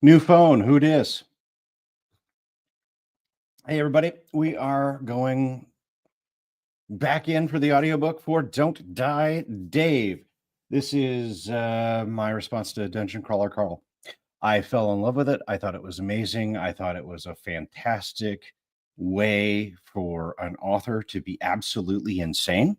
New phone, who dis? Hey, everybody. We are going back in for the audiobook for Don't Die, Dave. This is my response to Dungeon Crawler Carl. I fell in love with it. I thought it was amazing. I thought it was a fantastic way for an author to be absolutely insane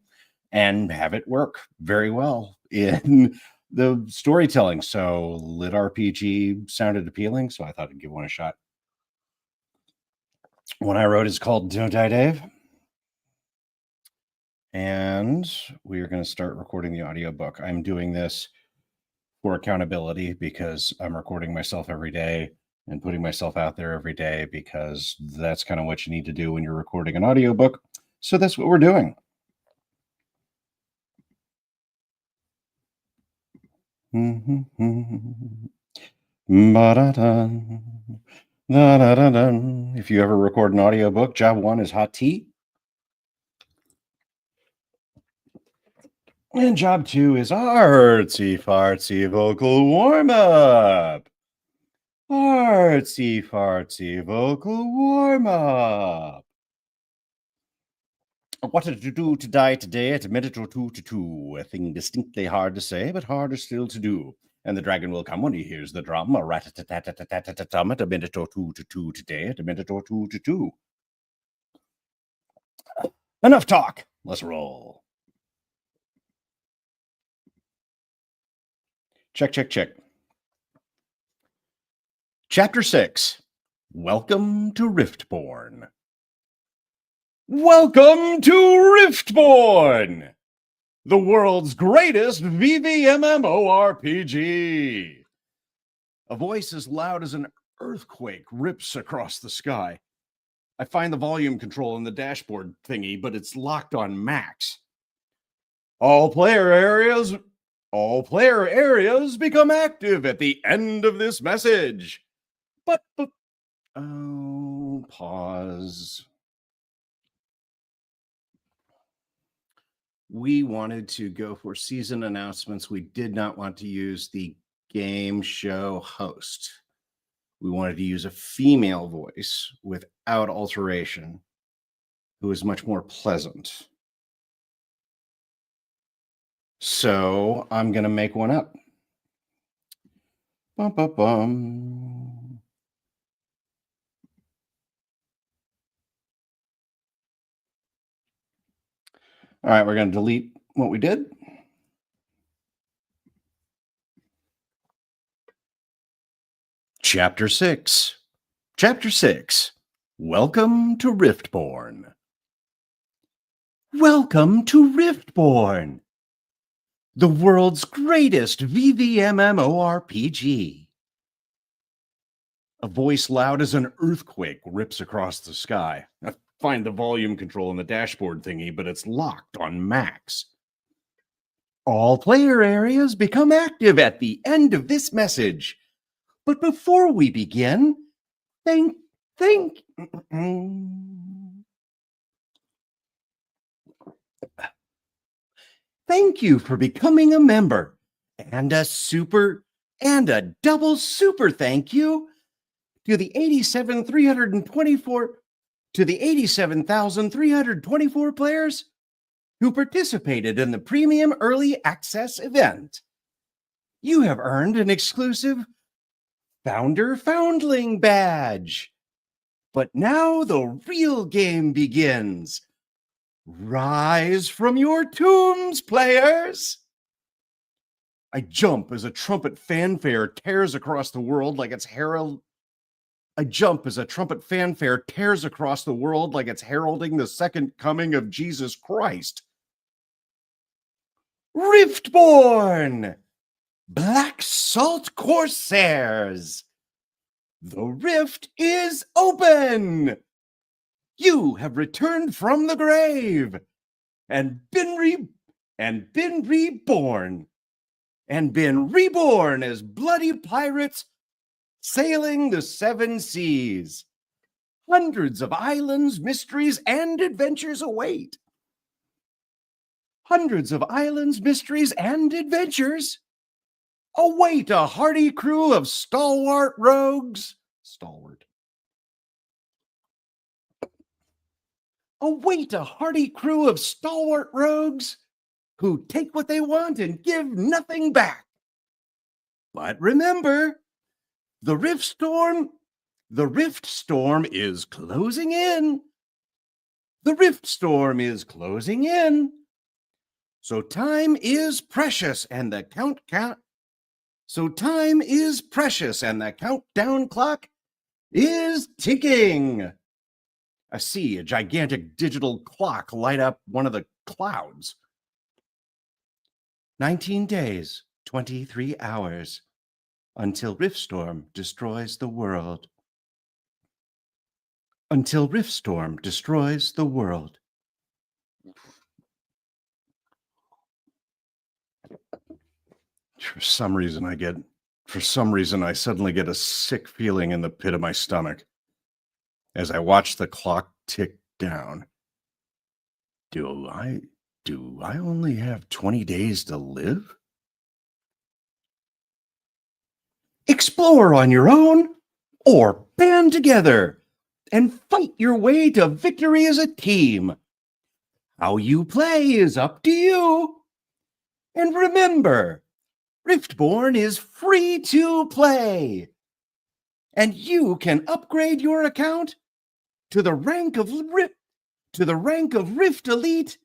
and have it work very well in the storytelling. So Lit RPG sounded appealing, so I thought I'd give one a shot. One I wrote is called Don't Die, Dave. And we are going to start recording the audiobook. I'm doing this for accountability because I'm recording myself every day and putting myself out there every day because that's kind of what you need to do when you're recording an audiobook. So that's what we're doing. If you ever record an audiobook, job one is hot tea. And job two is artsy fartsy vocal warm up. Artsy fartsy vocal warm up. What to do to die today at a minute or two to two. A thing distinctly hard to say, but harder still to do. And the dragon will come when he hears the drum. A rat-a-tat-tat-tat-tat-tum at a minute or two to two today at a minute or two to two. Enough talk. Let's roll. Check, check, check. Chapter 6. Welcome to Riftborn. Welcome to Riftborn, the world's greatest VVMMORPG. A voice as loud as an earthquake rips across the sky. I find the volume control in the dashboard thingy, but it's locked on max. All player areas become active at the end of this message. But pause. We wanted to go for season announcements. We did not want to use the game show host. We wanted to use a female voice without alteration, who is much more pleasant. So I'm going to make one up. Bum, bum, bum. All right, we're going to delete what we did. Chapter 6. Chapter 6. Welcome to Riftborn. Welcome to Riftborn, the world's greatest VVMMORPG. A voice loud as an earthquake rips across the sky. I find the volume control in the dashboard thingy, but it's locked on max. All player areas become active at the end of this message. But before we begin, thank you for becoming a member, and a double super thank you to the 87,324 players who participated in the premium early access event. You have earned an exclusive Founder Foundling badge. But now the real game begins. Rise from your tombs, players! I jump as a trumpet fanfare tears across the world like it's heralding the second coming of Jesus Christ. Riftborn! Black Salt Corsairs! The rift is open! You have returned from the grave and been reborn as bloody pirates sailing the seven seas. Hundreds of islands, mysteries, and adventures await. Hundreds of islands, mysteries, and adventures Await a hardy crew of stalwart rogues. Stalwart. Await a hardy crew of stalwart rogues who take what they want and give nothing back. But remember, the Rift Storm is closing in. The Rift Storm is closing in. So time is precious and the countdown clock is ticking. I see a gigantic digital clock light up one of the clouds. 19 days, 23 hours until Riftstorm destroys the world. Until Riftstorm destroys the world. For some reason I suddenly get a sick feeling in the pit of my stomach as I watch the clock tick down. Do I only have 20 days to live? Explore on your own or band together and fight your way to victory as a team. How you play is up to you. And remember, Riftborn is free to play. And you can upgrade your account to the rank of Rift Elite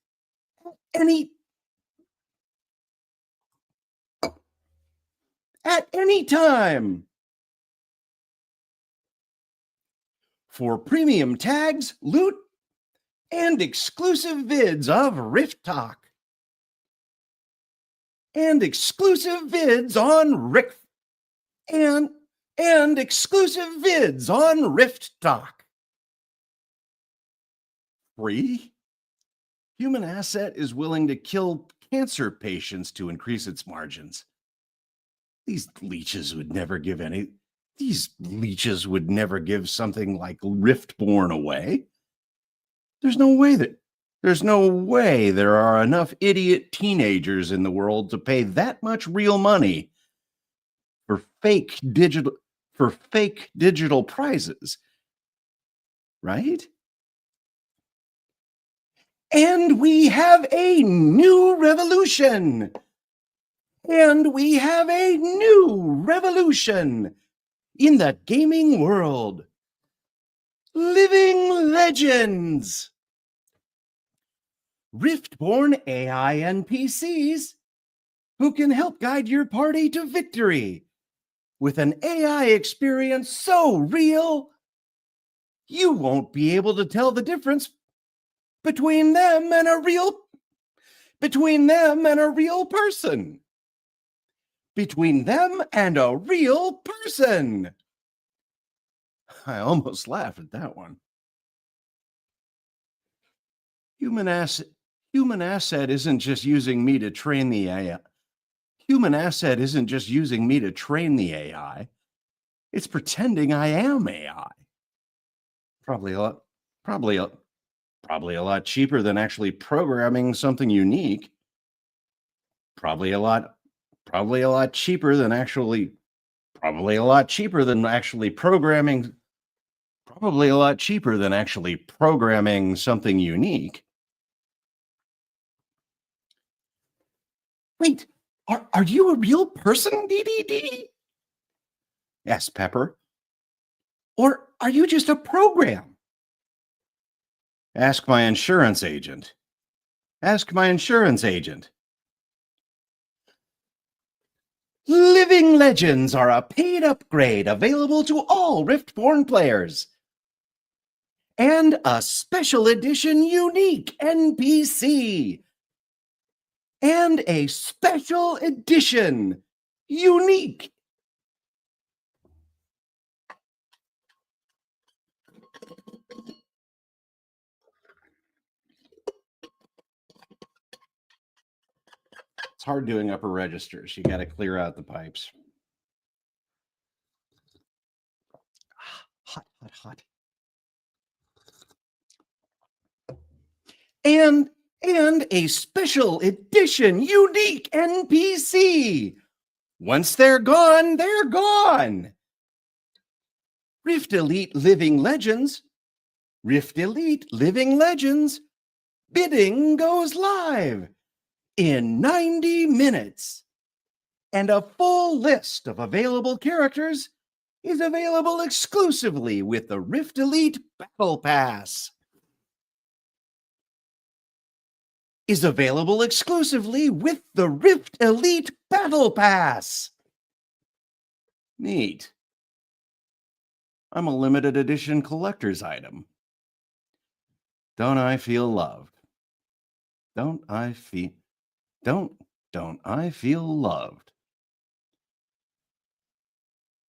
at any time. For premium tags, loot, and exclusive vids of Rift Talk. And exclusive vids on Rift Talk. Free? Human Asset is willing to kill cancer patients to increase its margins. These leeches would never give something like Riftborn away. There's no way there are enough idiot teenagers in the world to pay that much real money for fake digital prizes. Right? And we have a new revolution. In the gaming world. Living Legends. Riftborn AI NPCs who can help guide your party to victory with an AI experience so real you won't be able to tell the difference between them and a real person. Between them and a real person. I almost laughed at that one. Human Asset isn't just using me to train the AI. Human Asset isn't just using me to train the AI. It's pretending I am AI. Probably a lot cheaper than actually programming something unique. Probably a lot cheaper than actually programming something unique. Wait, are you a real person, DDD? Yes, Pepper. Or are you just a program? Ask my insurance agent. Living Legends are a paid upgrade available to all Riftborn players. And a special edition unique NPC. And a special edition unique. It's hard doing upper registers. You got to clear out the pipes. Hot. And a special edition unique NPC Once they're gone, they're gone. Rift Elite Living Legends. Rift Elite Living Legends. Bidding goes live in 90 minutes. And a full list of available characters is available exclusively with the Rift Elite Battle Pass. Is available exclusively with the Rift Elite Battle Pass. Neat. I'm a limited edition collector's item. Don't I feel loved? Don't I feel loved?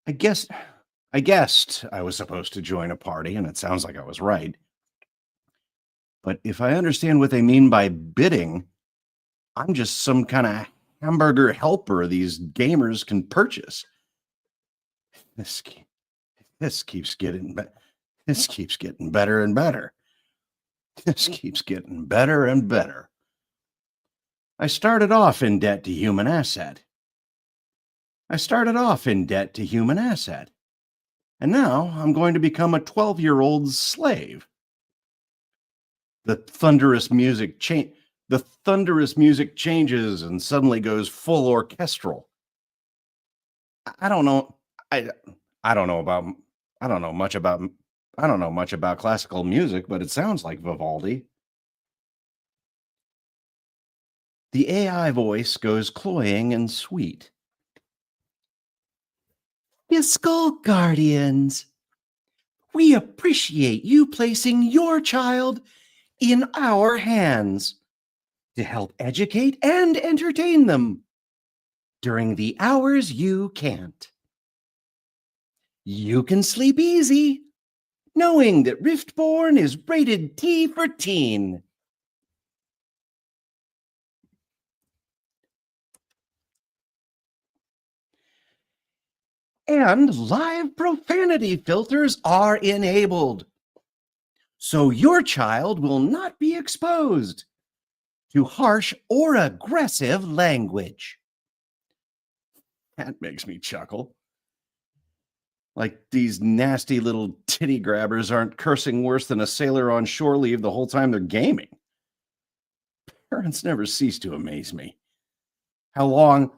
I guessed I was supposed to join a party, and it sounds like I was right. But if I understand what they mean by bidding, I'm just some kind of hamburger helper these gamers can purchase. This keeps getting better and better. This keeps getting better and better. I started off in debt to Human Asset. And now I'm going to become a 12-year-old slave. The thunderous music changes and suddenly goes full orchestral. I don't know much about classical music, but it sounds like Vivaldi. The AI voice goes cloying and sweet. Fiscal Guardians, we appreciate you placing your child in our hands to help educate and entertain them during the hours you can't. You can sleep easy knowing that Riftborn is rated T for teen. And live profanity filters are enabled, so your child will not be exposed to harsh or aggressive language. That makes me chuckle. Like these nasty little titty grabbers aren't cursing worse than a sailor on shore leave the whole time they're gaming. Parents never cease to amaze me. How long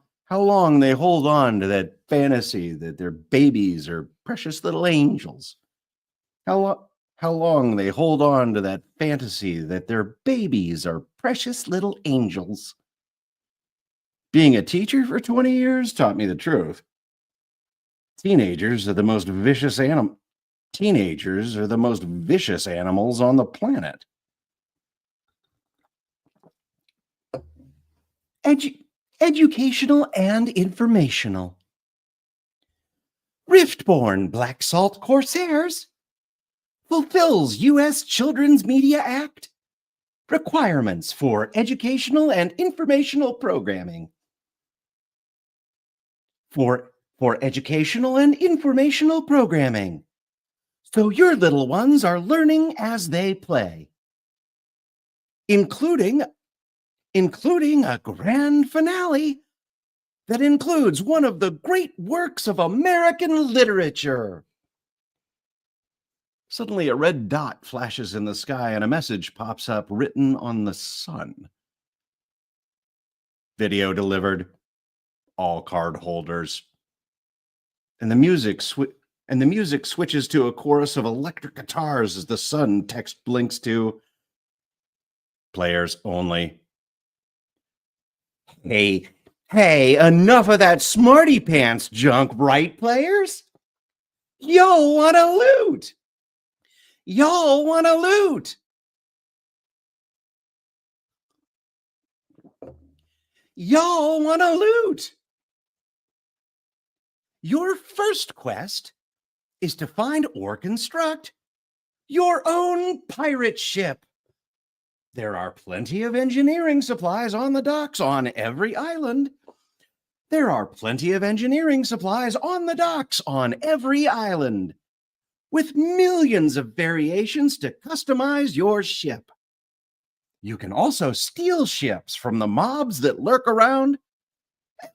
they hold on to that fantasy that their babies are precious little angels. How long they hold on to that fantasy that their babies are precious little angels. Being a teacher for 20 years taught me the truth. Teenagers are the most vicious animals on the planet. Educational and informational. Riftborn Black Salt Corsairs fulfills U.S. Children's Media Act requirements for educational and informational programming. For educational and informational programming, so your little ones are learning as they play, including a grand finale that includes one of the great works of American literature. Suddenly, a red dot flashes in the sky and a message pops up written on the sun. Video delivered. All card holders. And the music switches to a chorus of electric guitars as the sun text blinks to players only. Hey, enough of that smarty pants junk, right, players? Y'all want to loot. Y'all want to loot. Y'all want to loot. Your first quest is to find or construct your own pirate ship. There are plenty of engineering supplies on the docks on every island. With millions of variations to customize your ship. You can also steal ships from the mobs that lurk around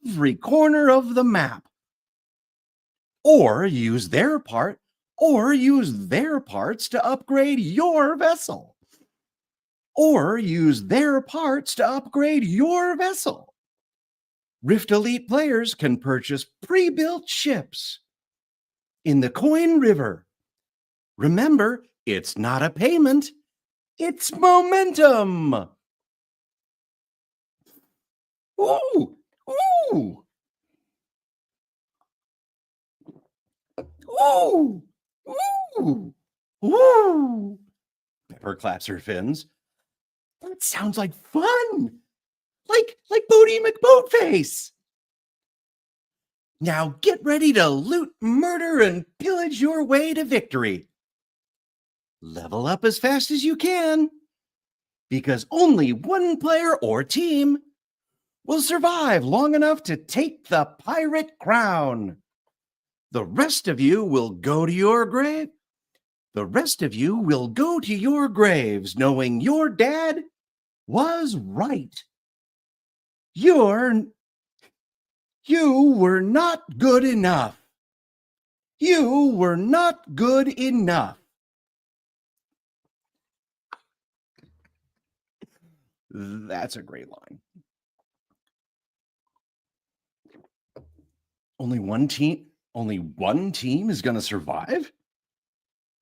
every corner of the map. Or use their parts to upgrade your vessel. Rift Elite players can purchase pre-built ships in the Coin River. Remember, it's not a payment, it's momentum. Ooh, ooh, ooh, ooh, ooh. Pepper claps her fins. That sounds like fun. Like Booty McBoatface. Now get ready to loot, murder, and pillage your way to victory. Level up as fast as you can, because only one player or team will survive long enough to take the pirate crown. The rest of you will go to your grave. Graves knowing your dad was right. You were not good enough. That's a great line. Only one team is going to survive?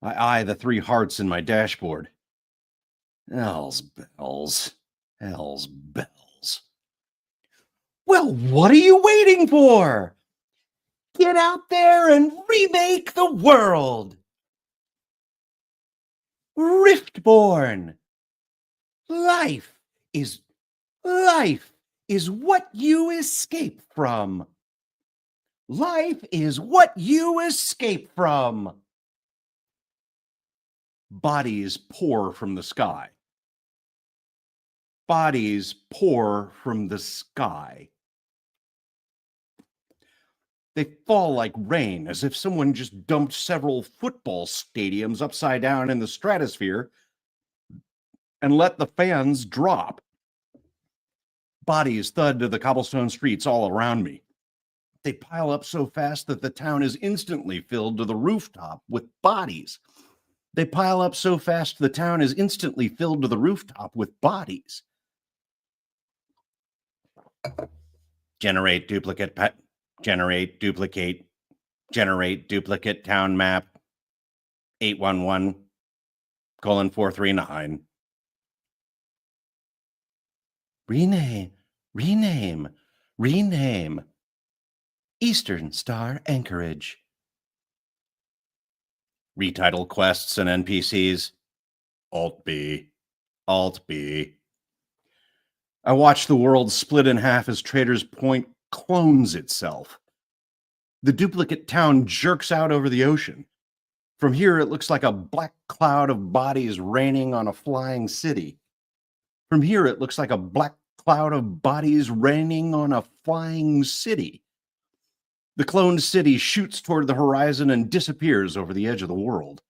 I eye the 3 hearts in my dashboard. Hell's bells. Well, what are you waiting for? Get out there and remake the world. Riftborn. Life is what you escape from. Bodies pour from the sky. They fall like rain, as if someone just dumped several football stadiums upside down in the stratosphere and let the fans drop. Bodies thud to the cobblestone streets all around me. They pile up so fast that the town is instantly filled to the rooftop with bodies. Generate duplicate town map 811:439. Rename. Eastern Star Anchorage. Retitle quests and NPCs. Alt B. I watch the world split in half as Traders Point clones itself. The duplicate town jerks out over the ocean. From here, it looks like a black cloud of bodies raining on a flying city. The cloned city shoots toward the horizon and disappears over the edge of the world.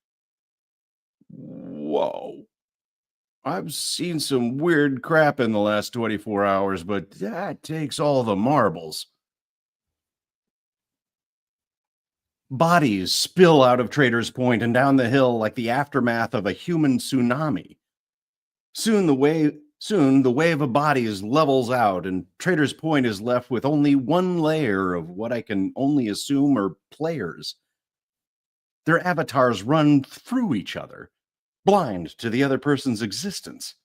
Whoa. I've seen some weird crap in the last 24 hours, but that takes all the marbles. Bodies spill out of Traders Point and down the hill like the aftermath of a human tsunami. Soon the wave of bodies levels out, and Traders Point is left with only one layer of what I can only assume are players. Their avatars run through each other, blind to the other person's existence.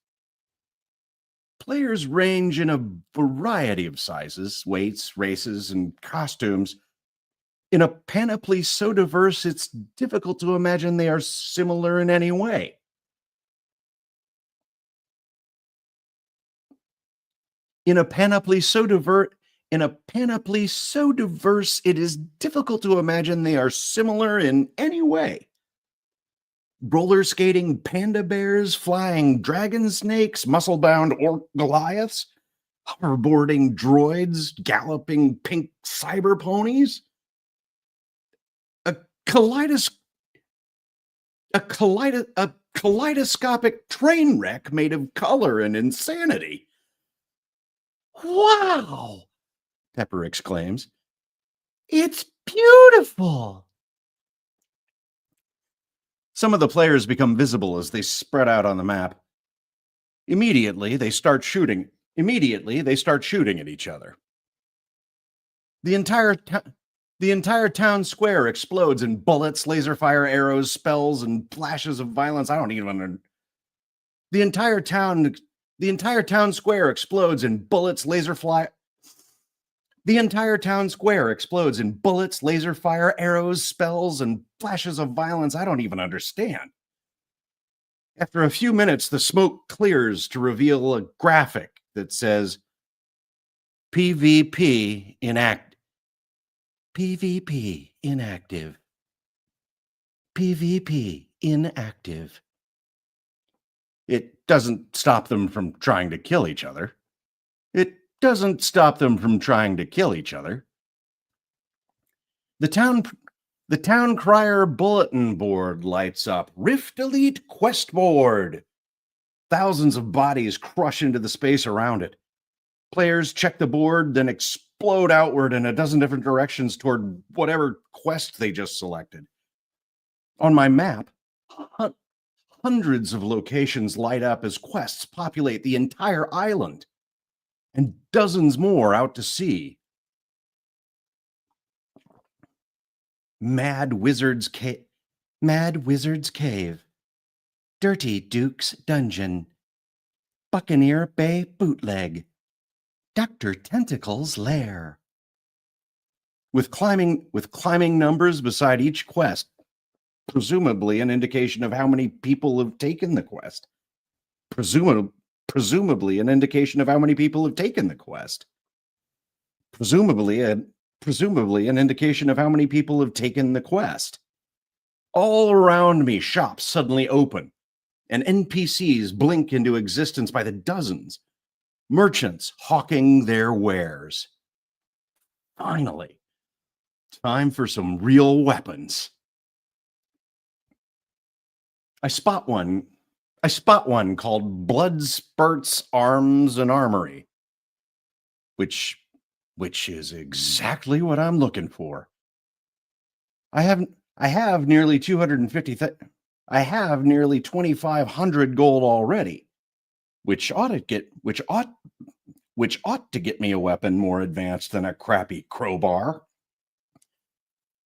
Players range in a variety of sizes, weights, races, and costumes. In a panoply so diverse, it's difficult to imagine they are similar in any way. In a panoply so diverse, it is difficult to imagine they are similar in any way. Roller skating panda bears, flying dragon snakes, muscle-bound orc Goliaths, hoverboarding droids, galloping pink cyber ponies. A kaleidoscopic train wreck made of color and insanity. Wow! Pepper exclaims. It's beautiful. Some of the players become visible as they spread out on the map. Immediately, they start shooting at each other. The entire town square explodes in bullets, laser fire arrows, spells, and flashes of violence. I don't even understand. The entire town square explodes in bullets, laser fire arrows, spells, and flashes of violence. I don't even understand. After a few minutes, the smoke clears to reveal a graphic that says PvP inactive. PvP inactive. PvP inactive. It doesn't stop them from trying to kill each other. The town crier bulletin board lights up. Rift Elite Quest Board. Thousands of bodies crush into the space around it. Players check the board, then explode outward in a dozen different directions toward whatever quest they just selected. On my map, hundreds of locations light up as quests populate the entire island, and dozens more out to sea. Mad Wizard's Cave, Dirty Duke's Dungeon, Buccaneer Bay Bootleg, Dr. Tentacle's Lair. With climbing numbers beside each quest, presumably an indication of how many people have taken the quest. Presumably an indication of how many people have taken the quest. Presumably an indication of how many people have taken the quest. All around me, shops suddenly open, and NPCs blink into existence by the dozens. Merchants hawking their wares. Finally, time for some real weapons. I spot one called Blood Spurts Arms and Armory, which is exactly what I'm looking for. I have nearly 2,500 gold already, which ought to get me a weapon more advanced than a crappy crowbar.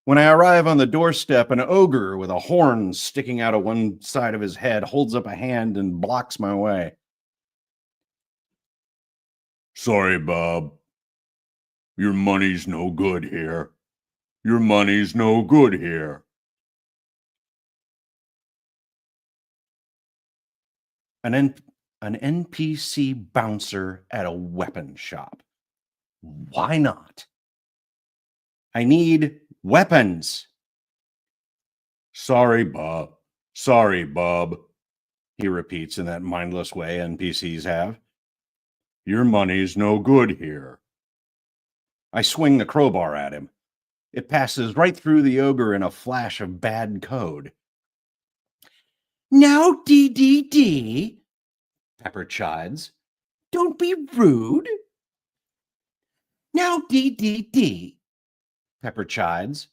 When I arrive on the doorstep, an ogre with a horn sticking out of one side of his head holds up a hand and blocks my way. Sorry, Bob. Your money's no good here. An NPC bouncer at a weapon shop. Why not? I need weapons. Sorry, Bob, he repeats in that mindless way NPCs have. Your money's no good here. I swing the crowbar at him. It passes right through the ogre in a flash of bad code. Now, DDD, Pepper chides. Don't be rude. Now, DDD, Pepper chides.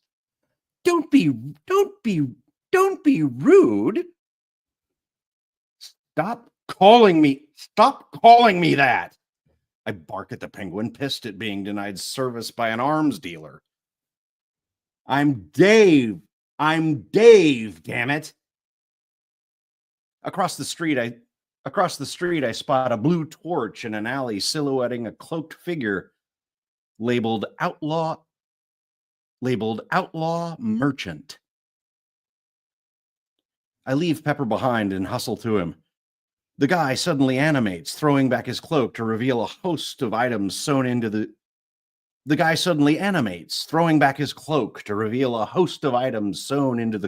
Don't be rude. Stop calling me that. I bark at the penguin, pissed at being denied service by an arms dealer. I'm Dave, damn it. Across the street, I spot a blue torch in an alley silhouetting a cloaked figure labeled outlaw merchant. I leave Pepper behind and hustle to him. The guy suddenly animates, throwing back his cloak to reveal a host of items sewn into the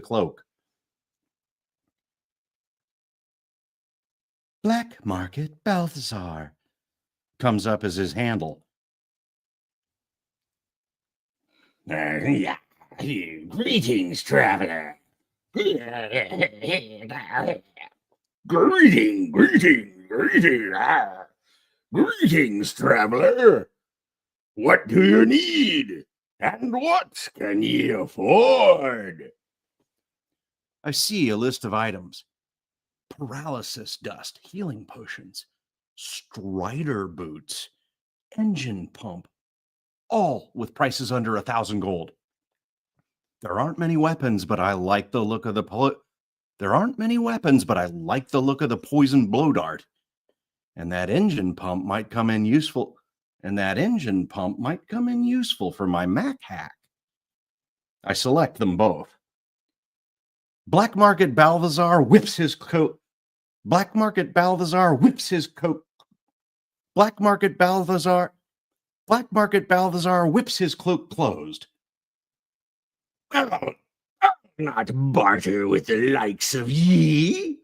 cloak. Black Market Balthazar comes up as his handle. Greetings, traveler. Greetings, traveler. What do you need? And what can ye afford? I see a list of items: paralysis dust, healing potions, Strider boots, engine pump, all with prices under 1,000 gold. There aren't many weapons, but I like the look of the poison blow dart. And that engine pump might come in useful. For my Mac hack. I select them both. Black Market Balthazar whips his coat. Black Market Balthazar whips his cloak closed. I'll not barter with the likes of ye.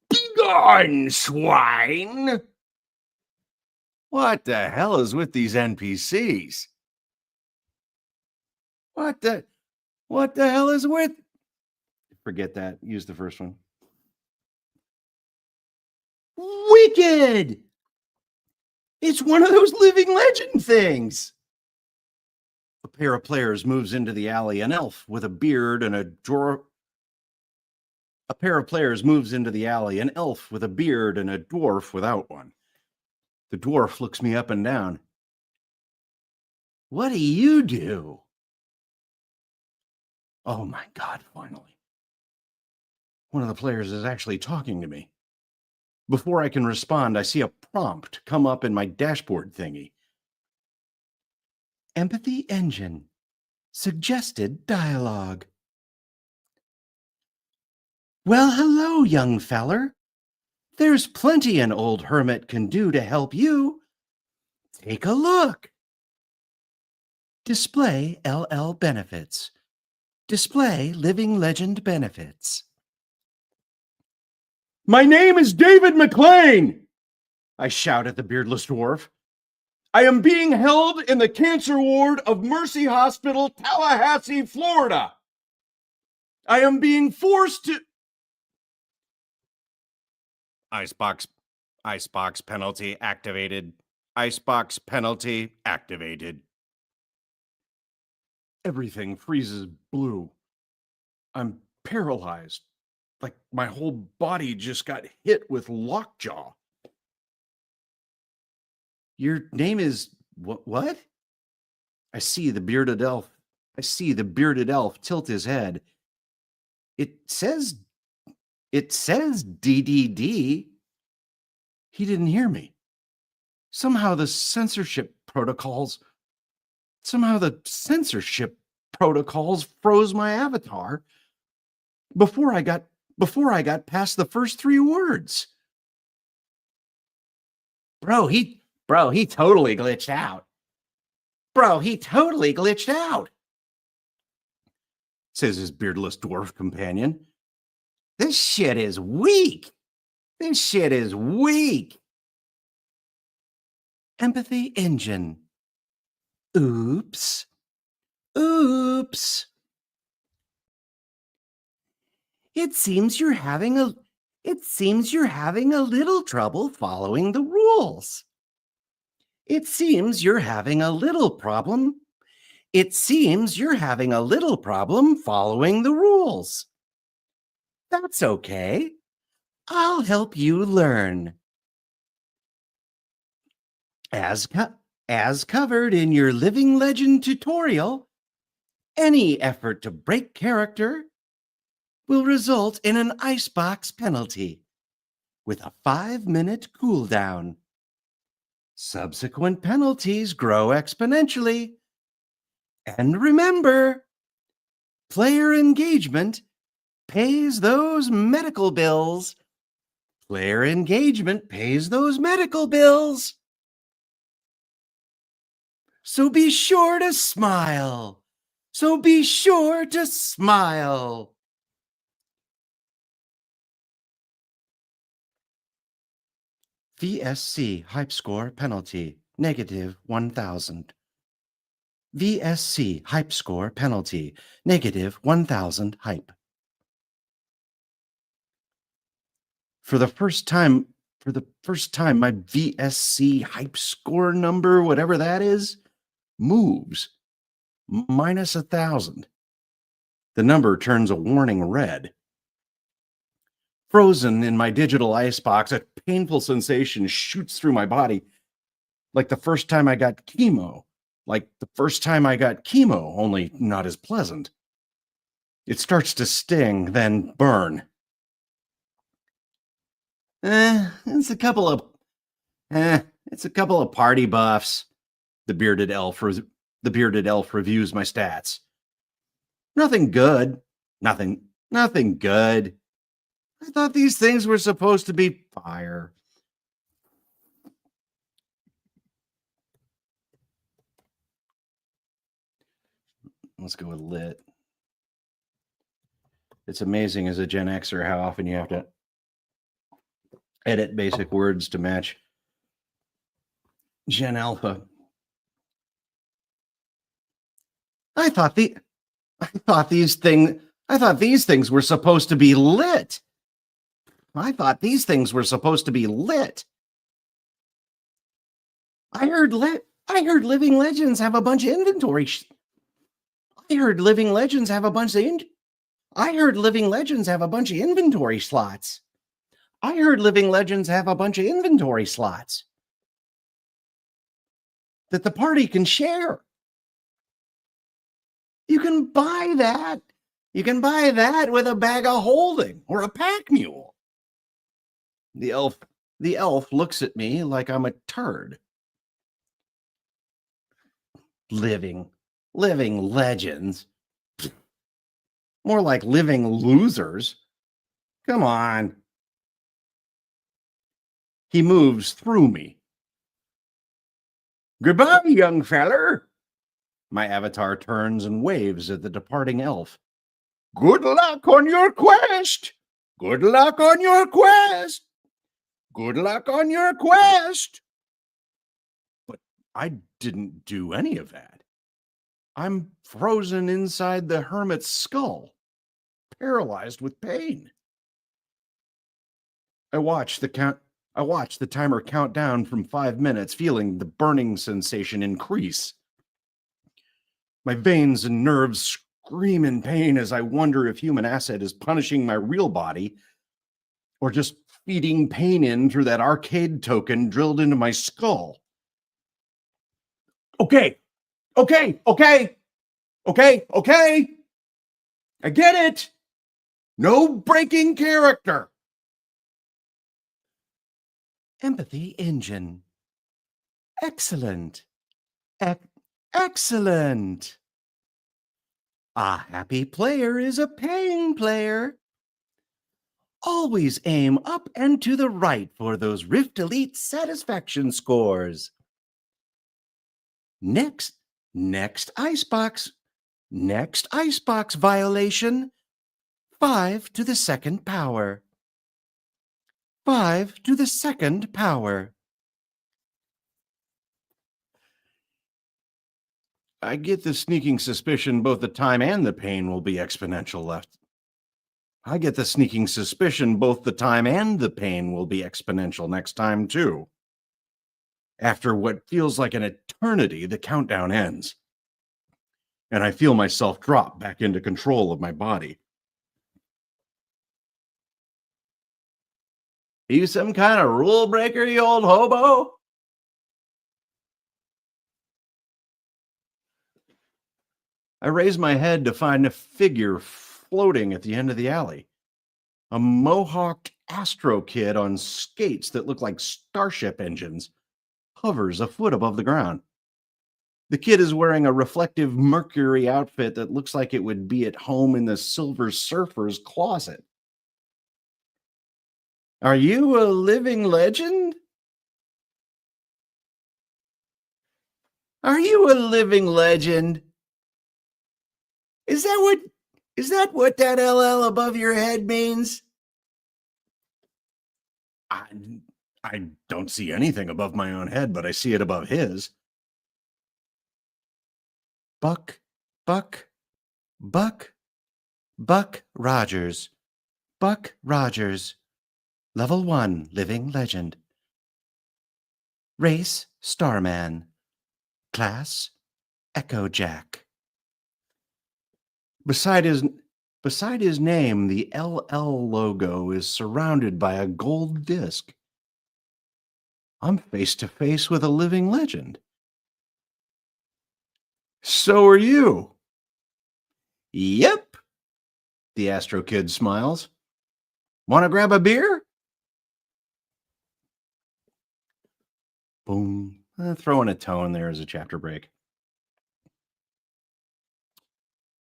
Begone, swine! What the hell is with these NPCs? What the hell is with? Forget that. Use the first one. Wicked! It's one of those living legend things. A pair of players moves into the alley. An elf with a beard and a dwarf. A pair of players moves into the alley. An elf with a beard and a dwarf without one. The dwarf looks me up and down. What do you do? Oh my God, finally. One of the players is actually talking to me. Before I can respond, I see a prompt come up in my dashboard thingy. Empathy engine. Suggested dialogue. Well, hello, young feller. There's plenty an old hermit can do to help you. Take a look. Display LL benefits. Display living legend benefits. My name is David McLean, I shout at the beardless dwarf. I am being held in the cancer ward of Mercy Hospital, Tallahassee, Florida. I am being forced to... Icebox penalty activated. Icebox penalty activated. Everything freezes blue. I'm paralyzed. Like my whole body just got hit with lockjaw. Your name is what? I see the bearded elf tilt his head. It says DDD. He didn't hear me. Somehow the censorship protocols froze my avatar before I got past the first 3 words. Bro, he totally glitched out. Says his beardless dwarf companion. This shit is weak. Empathy engine. Oops. It seems you're having a little trouble following the rules. It seems you're having a little problem following the rules. That's okay. I'll help you learn. As covered in your Living Legend tutorial, any effort to break character will result in an icebox penalty with a 5-minute cooldown. Subsequent penalties grow exponentially. And remember, player engagement pays those medical bills. So be sure to smile. VSC hype score penalty, -1,000. VSC hype score penalty, -1,000 hype. For the first time, my VSC hype score number, whatever that is, moves. Minus 1,000. The number turns a warning red. Frozen in my digital icebox, a painful sensation shoots through my body like the first time I got chemo. Like the first time I got chemo, only not as pleasant. It starts to sting, then burn. It's a couple of party buffs. The bearded elf reviews my stats. Nothing good. Nothing good. I thought these things were supposed to be fire. Let's go with lit. It's amazing as a Gen Xer how often you have to edit basic words to match Gen Alpha. I thought these things were supposed to be lit. I heard Living Legends have a bunch of inventory. I heard Living Legends have a bunch of inventory slots. That the party can share. You can buy that. You can buy that with a bag of holding or a pack mule. The elf looks at me like I'm a turd. Living Legends. More like living losers. Come on. He moves through me. Goodbye, young feller. My avatar turns and waves at the departing elf. Good luck on your quest. Good luck on your quest. Good luck on your quest. But I didn't do any of that. I'm frozen inside the hermit's skull, paralyzed with pain. I watch the timer count down from 5 minutes, feeling the burning sensation increase. My veins and nerves scream in pain as I wonder if human acid is punishing my real body or just feeding pain in through that arcade token drilled into my skull. Okay. I get it. No breaking character. Empathy engine. Excellent. Excellent. A happy player is a paying player. Always aim up and to the right for those Rift Elite satisfaction scores. Next icebox violation. 5 to the second power. 5 to the second power. I get the sneaking suspicion both the time and the pain will be exponential next time, too. After what feels like an eternity, the countdown ends. And I feel myself drop back into control of my body. Are you some kind of rule breaker, you old hobo? I raise my head to find a figure floating at the end of the alley. A mohawked Astro Kid on skates that look like starship engines hovers a foot above the ground. The kid is wearing a reflective Mercury outfit that looks like it would be at home in the Silver Surfer's closet. Are you a living legend? Are you a living legend? Is that what that LL above your head means? I don't see anything above my own head, but I see it above his. Buck Rogers. Buck Rogers. Level 1 living legend. Race Starman. Class Echo Jack. Beside his name, the LL logo is surrounded by a gold disc. I'm face to face with a living legend. So are you. Yep. The Astro Kid smiles. Want to grab a beer? Boom. Throwing a tone there as a chapter break.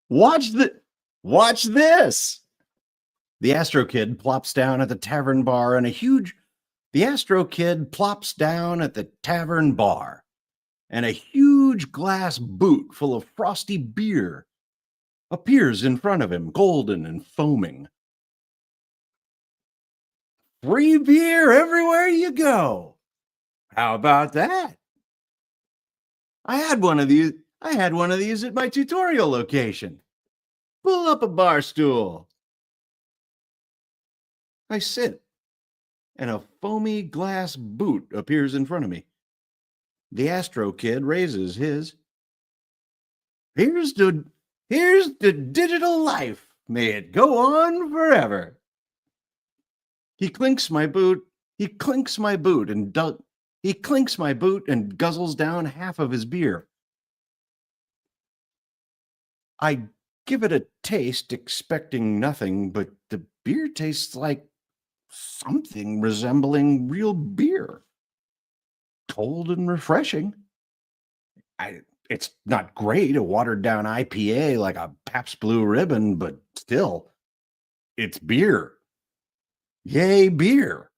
Watch this. The Astro Kid plops down at the tavern bar and the Astro Kid plops down at the tavern bar and a huge glass boot full of frosty beer appears in front of him, golden and foaming. Free beer everywhere you go. How about that? I had one of these at my tutorial location. Pull up a bar stool. I sit, and a foamy glass boot appears in front of me. The Astro Kid raises his. Here's the digital life. May it go on forever. He clinks my boot and guzzles down half of his beer. I give it a taste, expecting nothing, but the beer tastes like something resembling real beer. Cold and refreshing. It's not great, a watered down IPA like a Pabst Blue Ribbon, but still, it's beer. Yay, beer.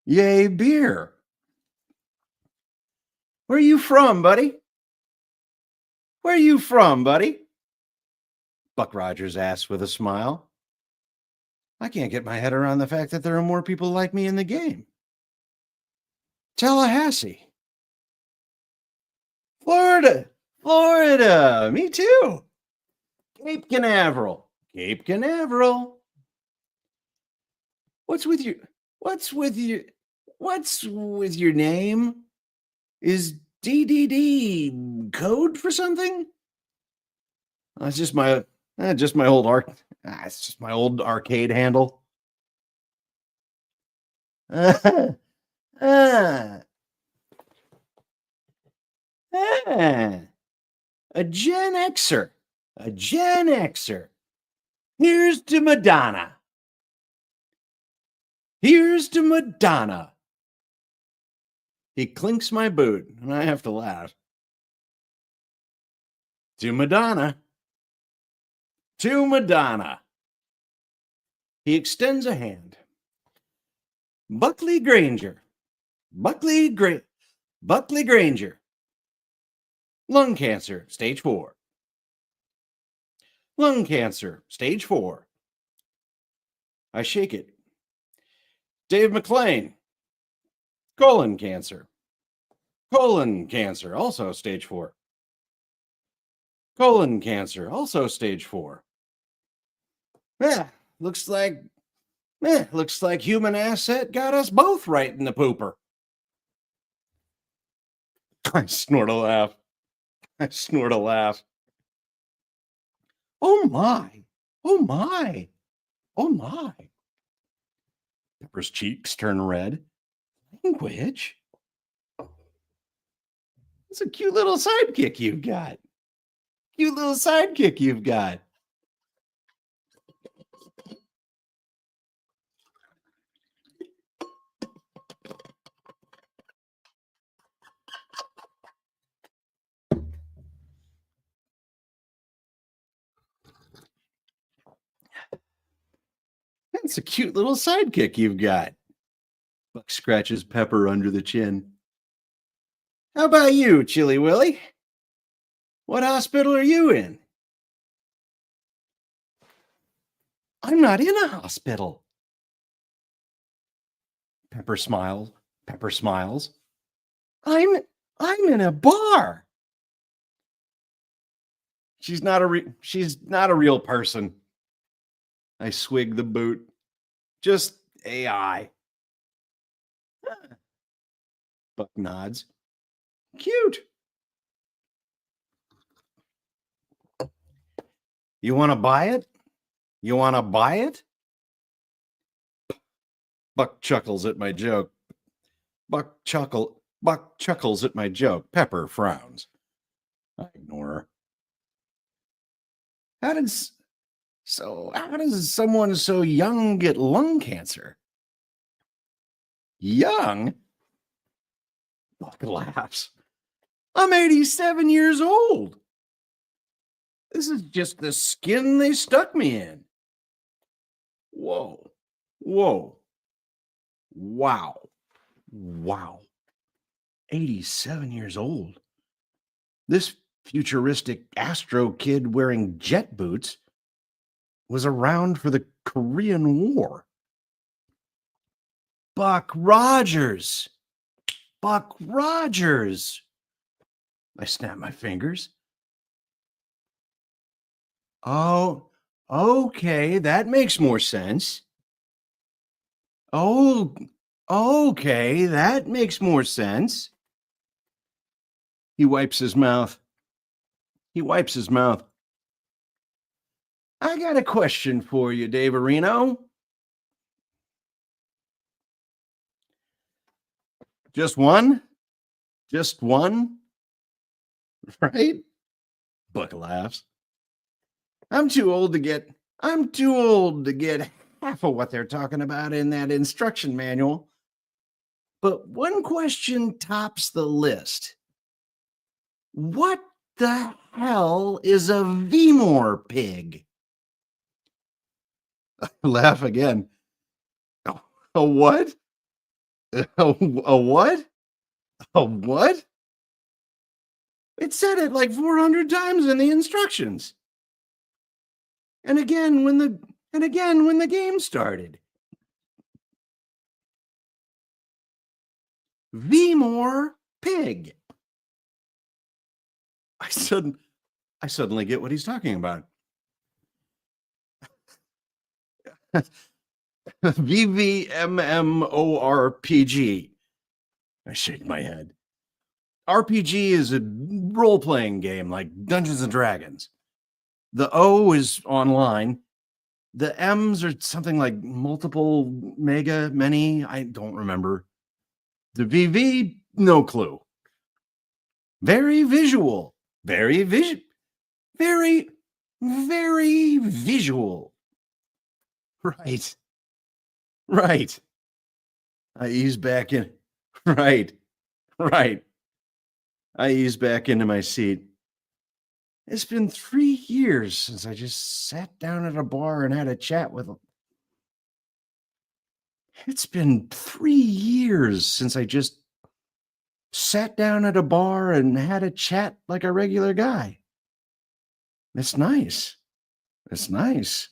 Yay, beer. Where are you from, buddy? Where are you from, buddy? Buck Rogers asks with a smile. I can't get my head around the fact that there are more people like me in the game. Tallahassee. Florida. Me too. Cape Canaveral. What's with your name? Is DDD code for something? It's just my old arcade handle. A Gen Xer. Here's to Madonna. He clinks my boot, and I have to laugh. To Madonna. He extends a hand. Buckley Granger. Lung cancer, stage 4. I shake it. Dave McLean. Colon cancer, also stage 4. Looks like human asset got us both right in the pooper. I snort a laugh. Oh my. Pepper's cheeks turn red. Language? It's a cute little sidekick you've got. That's a cute little sidekick you've got. Buck scratches Pepper under the chin. How about you, Chilly Willy? What hospital are you in? I'm not in a hospital. Pepper smiles. I'm in a bar. She's not a real person. I swig the boot. Just AI. Buck nods. Cute. You want to buy it? You want to buy it? Buck chuckles at my joke. Buck chuckles at my joke. Pepper frowns. I ignore her. How does someone so young get lung cancer? Young? Buck laughs. I'm 87 years old. This is just the skin they stuck me in. Whoa. Whoa. Wow. Wow. 87 years old. This futuristic Astro kid wearing jet boots was around for the Korean War. Buck Rogers. Buck Rogers. I snap my fingers. Oh, okay, that makes more sense. Oh, okay, that makes more sense. He wipes his mouth. He wipes his mouth. I got a question for you, Dave Areno. Just one? Just one? Right? Buck laughs. I'm too old to get half of what they're talking about in that instruction manual. But one question tops the list. What the hell is a Vemore pig? I laugh again. A what? A what? A what? It said it like 400 times in the instructions. And again when the game started. Vemore pig. I suddenly get what he's talking about. VVMMORPG. I shake my head. RPG is a role-playing game like Dungeons and Dragons. The O is online. The M's are something like multiple, mega, many. I don't remember. The VV, no clue. Very visual. Very very visual. Right. Right. I ease back in. Right. Right. I ease back into my seat. It's been 3 years since I just sat down at a bar and had a chat with him. It's been 3 years since I just sat down at a bar and had a chat like a regular guy. It's nice. It's nice.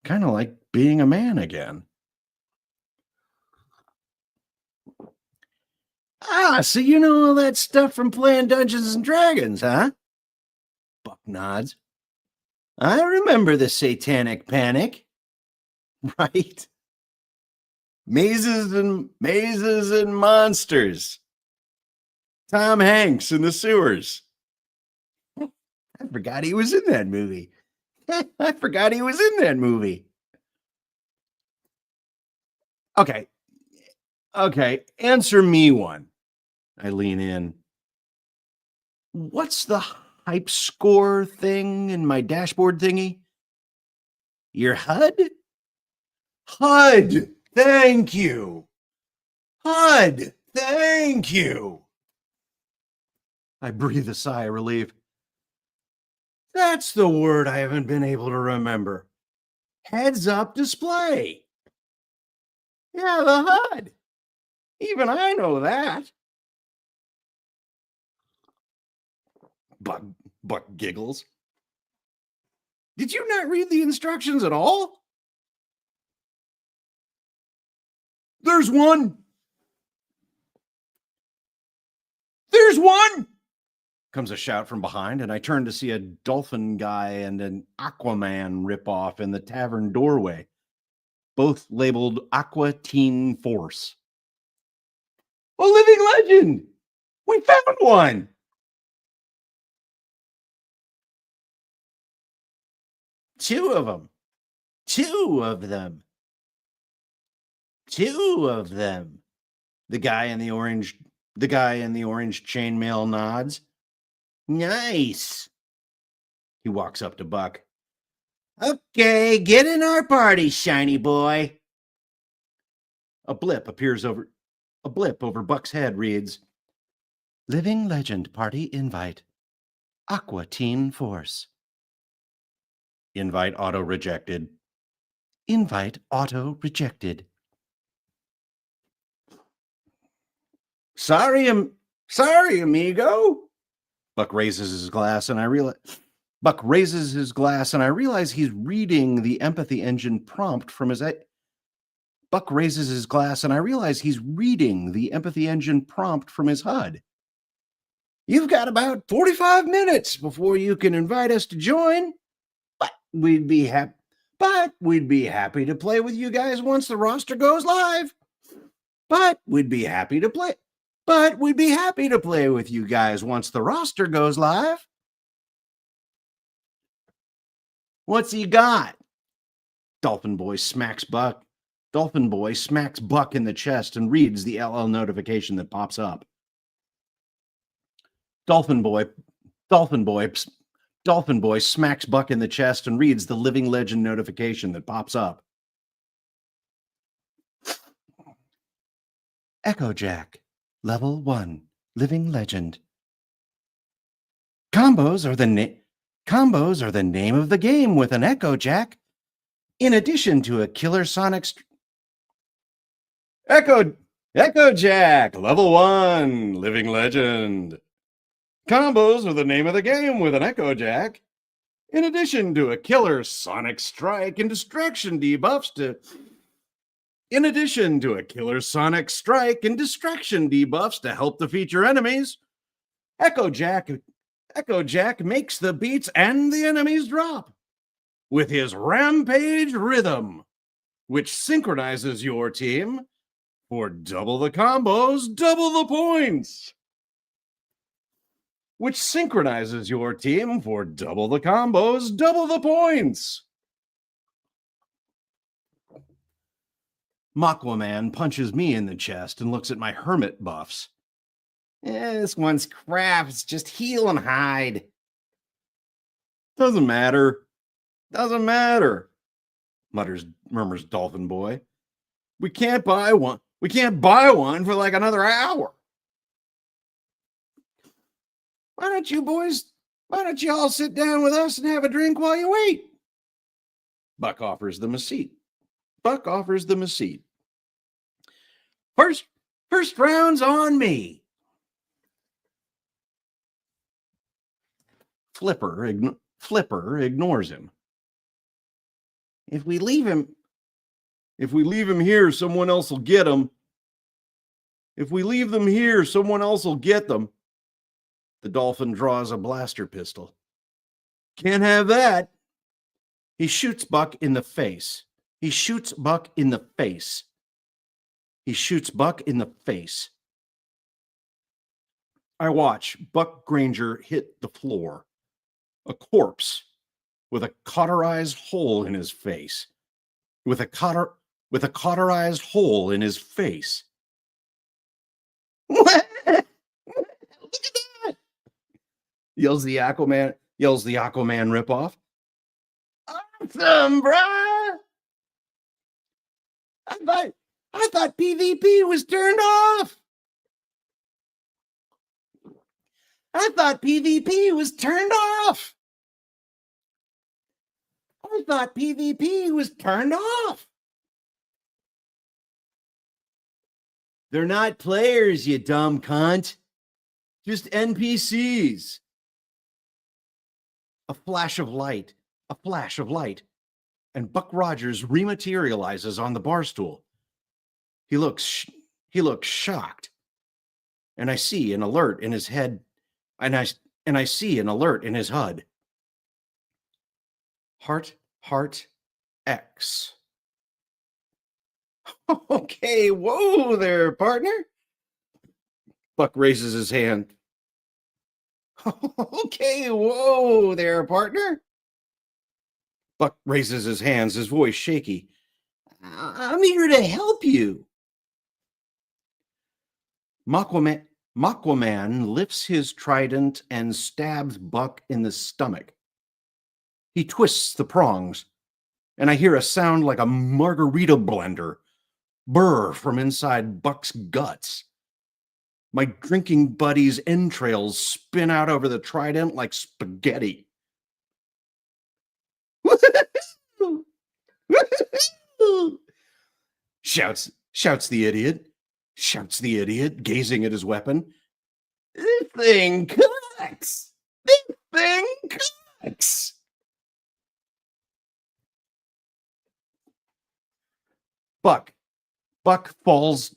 Kind of like being a man again. Ah, so you know all that stuff from playing Dungeons and Dragons, huh? Buck nods. I remember the Satanic Panic. Right? Mazes and monsters. Tom Hanks in the sewers. I forgot he was in that movie. I forgot he was in that movie. Okay. Okay. Answer me one. I lean in. What's the hype score thing in my dashboard thingy? Your HUD? HUD. Thank you. HUD. Thank you. I breathe a sigh of relief. That's the word I haven't been able to remember. Heads up display. Yeah, the HUD. Even I know that. Buck giggles. Did you not read the instructions at all? There's one. There's one. Comes a shout from behind, and I turn to see a dolphin guy and an Aquaman ripoff in the tavern doorway, both labeled Aqua Teen Force. A living legend! We found one! Two of them. Two of them. Two of them. The guy in the orange chainmail nods. Nice. He walks up to Buck. Okay, get in our party, shiny boy. A blip over Buck's head reads, Living Legend Party Invite. Aqua Teen Force. Invite auto rejected. Invite auto rejected. Sorry, amigo. Buck raises his glass and I realize he's reading the empathy engine prompt from his Buck raises his glass and I realize he's reading the empathy engine prompt from his HUD. You've got about 45 minutes before you can invite us to join, but we'd be happy to play with you guys once the roster goes live. But we'd be happy to play with you guys once the roster goes live. What's he got? Dolphin Boy smacks Buck in the chest and reads the LL notification that pops up. Dolphin Boy smacks Buck in the chest and reads the Living Legend notification that pops up. Echo Jack, Level 1, Living Legend. Combos are the name of the game with an Echo Jack. In addition to a killer sonic Echo Jack, Level 1, Living Legend. Combos are the name of the game with an Echo Jack. In addition to a killer sonic strike and distraction debuffs to help defeat your enemies, Echo Jack makes the beats and the enemies drop with his Rampage rhythm, which synchronizes your team for double the combos, double the points. Makwaman punches me in the chest and looks at my hermit buffs. This one's crap. It's just heal and hide. Doesn't matter. Murmurs Dolphin Boy. We can't buy one for like another hour. Why don't you all sit down with us and have a drink while you wait? Buck offers them a seat. First round's on me. Flipper ignores him. If we leave him here, someone else will get him. The dolphin draws a blaster pistol. Can't have that. He shoots Buck in the face. I watch Buck Granger hit the floor, a corpse with a cauterized hole in his face. Look at that! Yells the Aquaman ripoff. Awesome, bruh! I thought PvP was turned off. They're not players, you dumb cunt. Just NPCs. A flash of light, and Buck Rogers rematerializes on the bar stool. He looks shocked, and I see an alert in his head, and I see an alert in his HUD. Heart X. Okay, whoa there, partner. Buck raises his hand. Okay, whoa there, partner. Buck raises his hands, his voice shaky. I'm here to help you. Makwaman lifts his trident and stabs Buck in the stomach. He twists the prongs, and I hear a sound like a margarita blender burr from inside Buck's guts. My drinking buddy's entrails spin out over the trident like spaghetti. Shouts the idiot, gazing at his weapon. This thing cooks! This thing cooks! Buck falls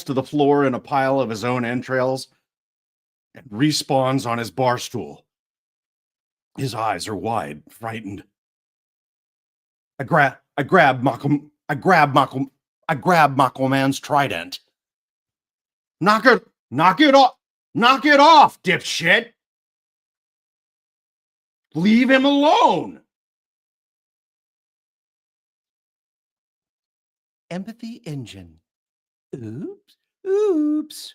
to the floor in a pile of his own entrails and respawns on his bar stool. His eyes are wide, frightened. I grab Makwaman's trident. Knock it off, dipshit! Leave him alone! Empathy engine. Oops.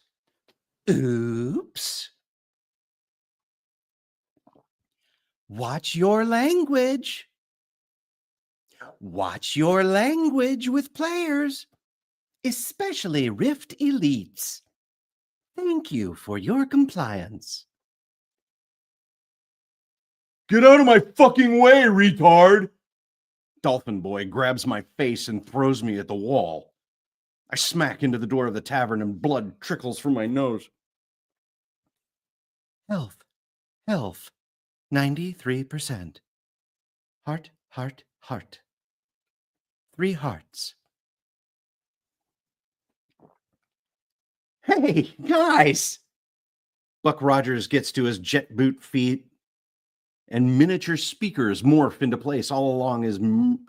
Watch your language. Watch your language with players, especially Rift Elites. Thank you for your compliance. Get out of my fucking way, retard! Dolphin Boy grabs my face and throws me at the wall. I smack into the door of the tavern and blood trickles from my nose. Health. 93%. Heart. 3 hearts. Hey, guys! Buck Rogers gets to his jet boot feet, and miniature speakers morph into place all along his mirror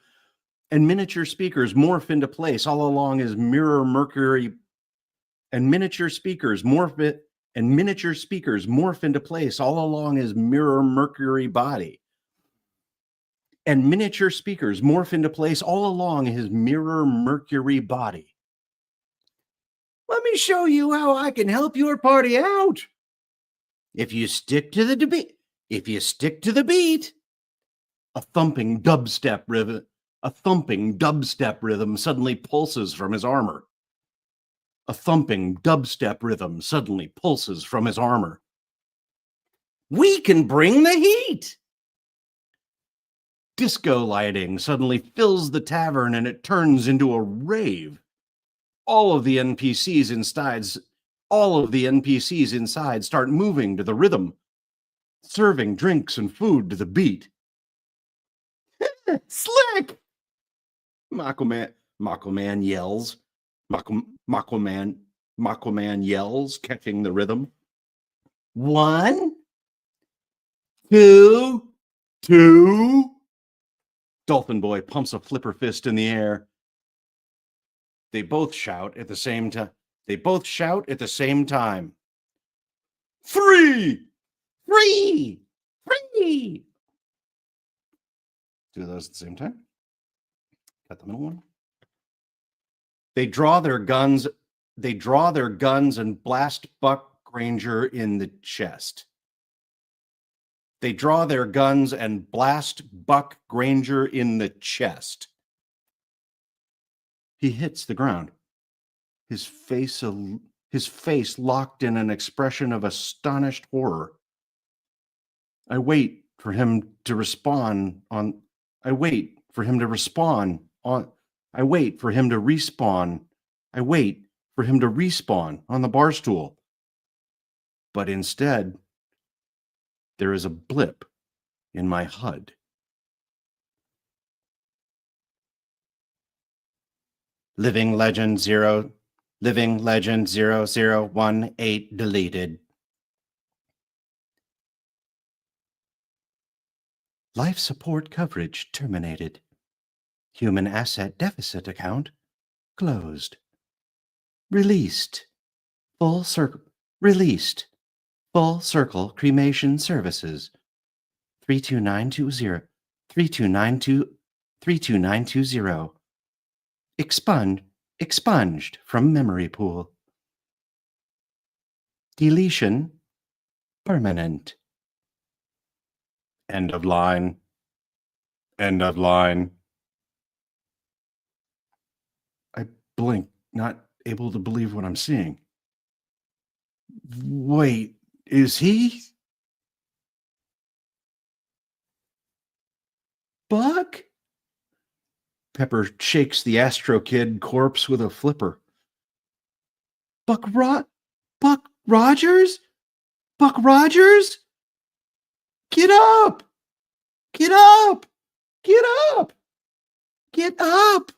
mercury body. And miniature speakers morph into place all along his mirror mercury body. Let me show you how I can help your party out. If you stick to the beat, a thumping dubstep rhythm suddenly pulses from his armor. We can bring the heat. Disco lighting suddenly fills the tavern and it turns into a rave. All of the NPCs inside start moving to the rhythm, serving drinks and food to the beat. Slick! Makwaman yells. Makwaman yells, catching the rhythm. 1, 2. Dolphin Boy pumps a flipper fist in the air. They both shout at the same time. 3! Do those at the same time. Got the middle one. They draw their guns and blast Buck Granger in the chest. He hits the ground. His face locked in an expression of astonished horror. I wait for him to respawn on the bar stool. But instead, there is a blip in my HUD. Living Legend 0018 deleted. Life support coverage terminated. Human asset deficit account closed. Released. Full circle cremation services. 32920 32920. Expunged from memory pool. Deletion permanent. End of line. End of line. I blink, not able to believe what I'm seeing. Wait, is he? Buck? Pepper shakes the Astro Kid corpse with a flipper. Buck Rogers? Buck Rogers? Get up! Get up! Get up! Get up!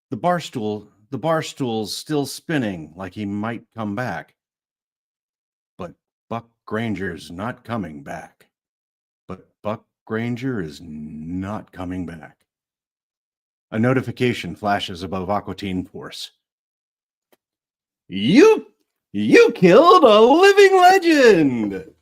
The barstool's still spinning like he might come back. But Buck Granger's not coming back. But Buck Granger is not coming back. A notification flashes above Aqua Teen Force. You killed a living legend!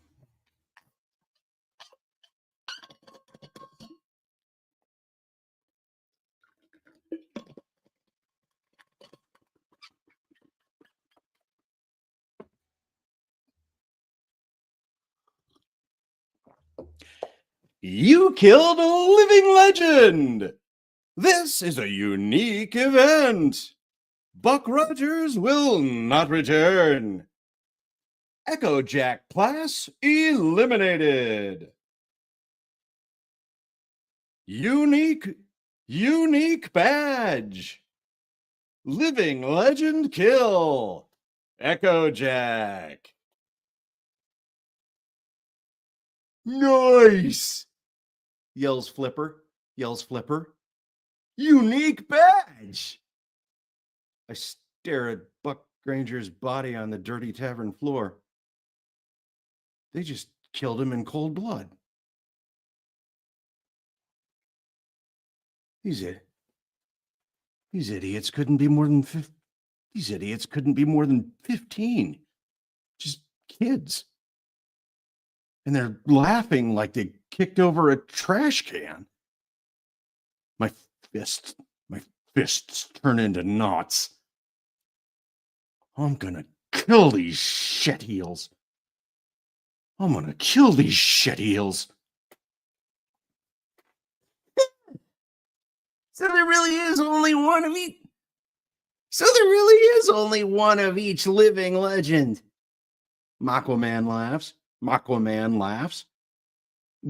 You killed a living legend! This is a unique event. Buck Rogers will not return. Echo Jack class eliminated. Unique badge. Living legend kill. Echo Jack. Nice! Yells Flipper. Unique badge! I stare at Buck Granger's body on the dirty tavern floor. They just killed him in cold blood. These idiots couldn't be more than 15. Just kids. And they're laughing like they kicked over a trash can. My fists turn into knots. I'm gonna kill these shitheels. So there really is only one of each living legend. Aquaman laughs.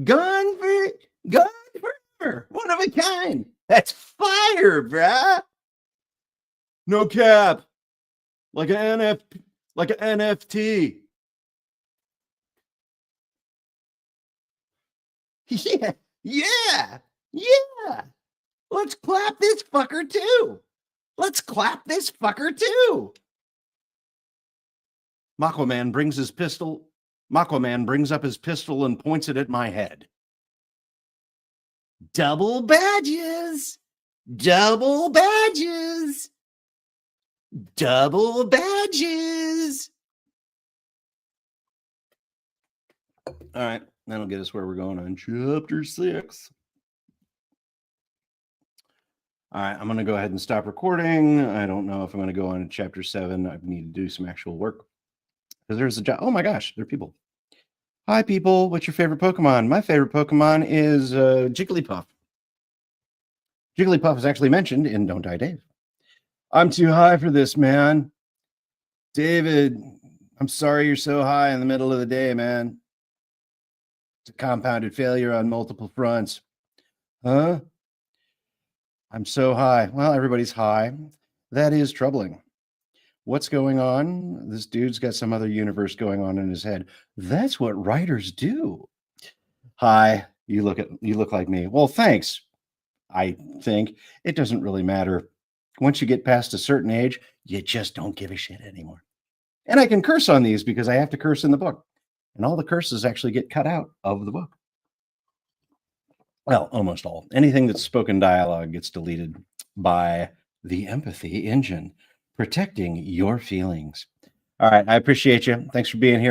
Gone forever. One of a kind. That's fire, bruh. No cap. Like an NFT. Yeah. Let's clap this fucker too. Aquaman brings up his pistol and points it at my head. Double badges. All right, that'll get us where we're going on chapter 6. All right, I'm going to go ahead and stop recording. I don't know if I'm going to go on to chapter 7. I need to do some actual work. Because there's a job. Oh my gosh, there are people. Hi, people. What's your favorite Pokemon? My favorite Pokemon is Jigglypuff. Jigglypuff is actually mentioned in Don't Die Dave. I'm too high for this, man. David, I'm sorry you're so high in the middle of the day, man. It's a compounded failure on multiple fronts. Huh? I'm so high. Well, everybody's high. That is troubling. What's going on? This dude's got some other universe going on in his head. That's what writers do. Hi, you look like me. Well, thanks. I think it doesn't really matter. Once you get past a certain age, you just don't give a shit anymore. And I can curse on these because I have to curse in the book. And all the curses actually get cut out of the book. Well, almost all. Anything that's spoken dialogue gets deleted by the empathy engine, protecting your feelings. All right. I appreciate you. Thanks for being here.